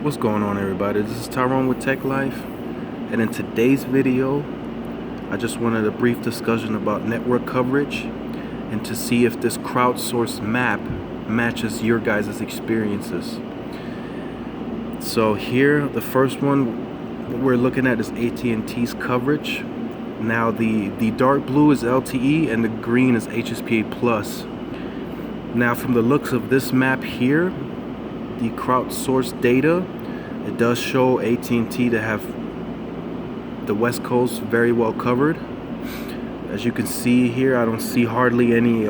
What's going on, everybody? This is Tyrone with Tech Life, and in today's video I just wanted a brief discussion about network coverage and to see if this crowdsourced map matches your guys' experiences. So here, the first one we're looking at is AT&T's coverage. Now the dark blue is LTE and the green is HSPA plus. Now from the looks of this map here, the crowdsourced data, it does show AT&T to have the West Coast very well covered. As you can see here, I don't see hardly any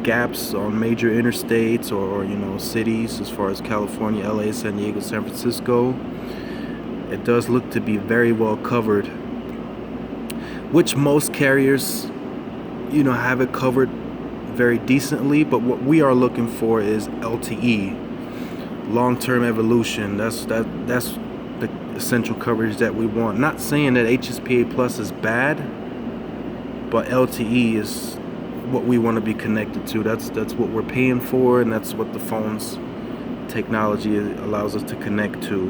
gaps on major interstates or cities as far as California, LA, San Diego, San Francisco. It does look to be very well covered, which most carriers have it covered very decently. But what we are looking for is LTE, long-term evolution. That's the essential coverage that we want. Not saying that HSPA plus is bad, but LTE is what we want to be connected to. That's what we're paying for, and that's what the phone's technology allows us to connect to.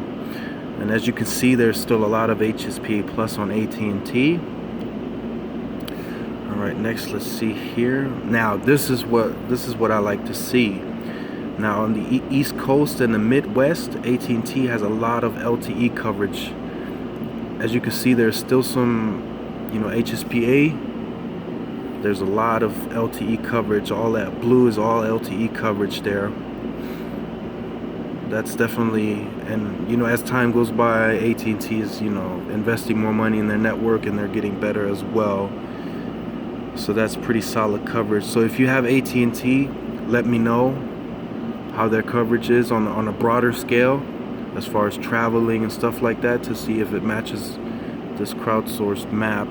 And as you can see, there's still a lot of HSPA plus on AT&T. All right, next let's see here. Now this is what I like to see. Now on the East Coast and the Midwest, AT&T has a lot of LTE coverage. As you can see, there's still some, HSPA. There's a lot of LTE coverage. All that blue is all LTE coverage there. That's definitely, and as time goes by, AT&T is investing more money in their network, and they're getting better as well. So that's pretty solid coverage. So if you have AT&T, let me know how their coverage is on a broader scale as far as traveling and stuff like that, to see if it matches this crowdsourced map.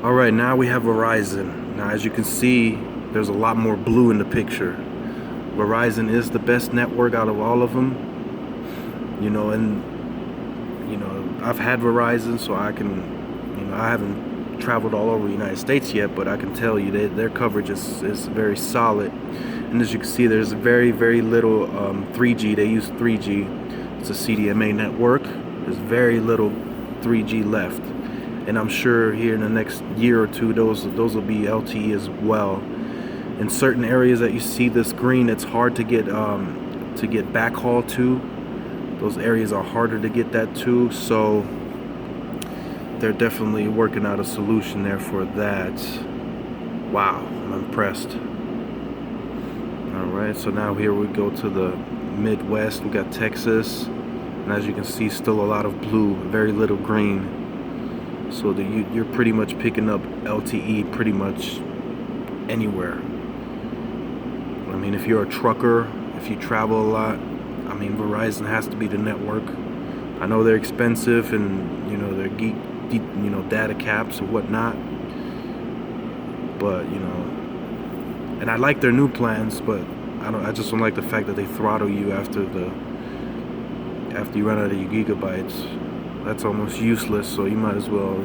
All right, now we have Verizon. Now as you can see, there's a lot more blue in the picture. Verizon is the best network out of all of them, and I've had Verizon, so I can, I haven't traveled all over the United States yet, but I can tell you that their coverage is very solid. And as you can see, there's very, very little 3G. They use 3G. It's a CDMA network. There's very little 3G left. And I'm sure here in the next year or two, those will be LTE as well. In certain areas that you see this green, it's hard to get backhaul to. Those areas are harder to get that to. So they're definitely working out a solution there for that. Wow, I'm impressed. Alright, so now here we go to the Midwest. We got Texas, and as you can see, still a lot of blue, very little green. So you're pretty much picking up LTE pretty much anywhere. I mean, if you're a trucker, if you travel a lot, I mean, Verizon has to be the network. I know they're expensive, and they're data caps and whatnot, but and I like their new plans, but I just don't like the fact that they throttle you after you run out of your gigabytes. That's almost useless, so you might as well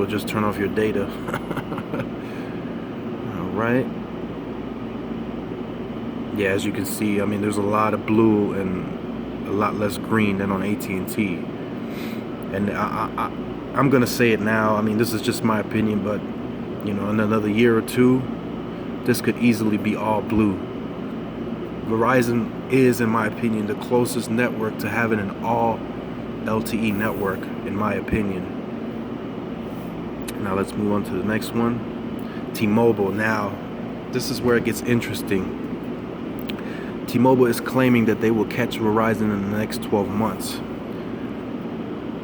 just turn off your data. All right. Yeah, as you can see, I mean, there's a lot of blue and a lot less green than on AT&T. And I'm gonna say it now. I mean, this is just my opinion, but in another year or two, this could easily be all blue. Verizon is, in my opinion, the closest network to having an all LTE network, in my opinion. Now let's move on to the next one. T-Mobile. Now, this is where it gets interesting. T-Mobile is claiming that they will catch Verizon in the next 12 months.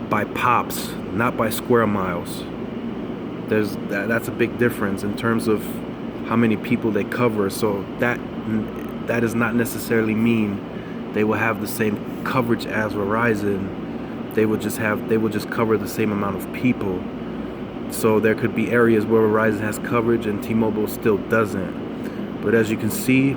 By pops, not by square miles. That's a big difference in terms of how many people they cover. So that does not necessarily mean they will have the same coverage as Verizon. They will just cover the same amount of people. So there could be areas where Verizon has coverage and T-Mobile still doesn't. But as you can see,